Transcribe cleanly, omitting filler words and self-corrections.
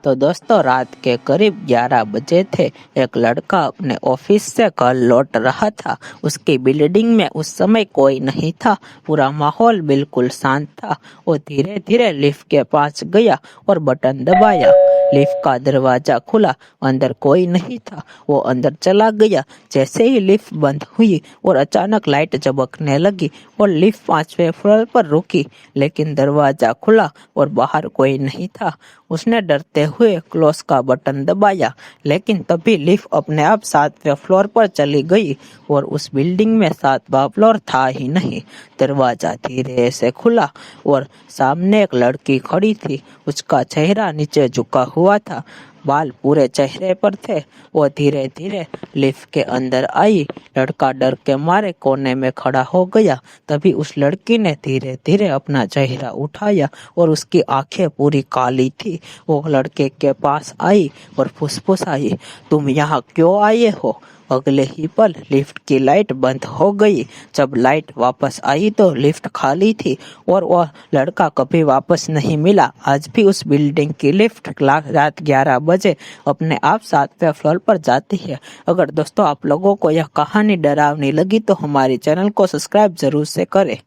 तो दोस्तों रात के करीब 11 बजे थे। एक लड़का अपने ऑफिस से घर लौट रहा था। उसकी बिल्डिंग में उस समय कोई नहीं था। पूरा माहौल बिल्कुल शांत था। वो धीरे धीरे लिफ्ट के पास गया और बटन दबाया। लिफ्ट का दरवाजा खुला, अंदर कोई नहीं था। वो अंदर चला गया। जैसे ही लिफ्ट बंद हुई और अचानक लाइट चमकने लगी और लिफ्ट 5वें फ्लोर पर रुकी, लेकिन दरवाजा खुला और बाहर कोई नहीं था। उसने डरते हुए क्लोज का बटन दबाया, लेकिन तभी लिफ्ट अपने आप 7वें फ्लोर पर चली गई और उस बिल्डिंग में 7वां फ्लोर था ही नहीं। दरवाजा धीरे से खुला और सामने एक लड़की खड़ी थी। उसका चेहरा नीचे झुका हुआ था, बाल पूरे चेहरे पर थे। वो धीरे धीरे लिफ्ट के अंदर आई। लड़का डर के मारे कोने में खड़ा हो गया। तभी उस लड़की ने धीरे धीरे अपना चेहरा उठाया और उसकी आंखें पूरी काली थी। वो लड़के के पास आई और फुसफुसाई, तुम यहाँ क्यों आए हो? अगले ही पल लिफ्ट की लाइट बंद हो गई। जब लाइट वापस आई तो लिफ्ट खाली थी और वह लड़का कभी वापस नहीं मिला। आज भी उस बिल्डिंग की लिफ्ट रात 11 बजे अपने आप 7वें फ्लोर पर जाती है। अगर दोस्तों आप लोगों को यह कहानी डरावनी लगी तो हमारे चैनल को सब्सक्राइब जरूर से करें।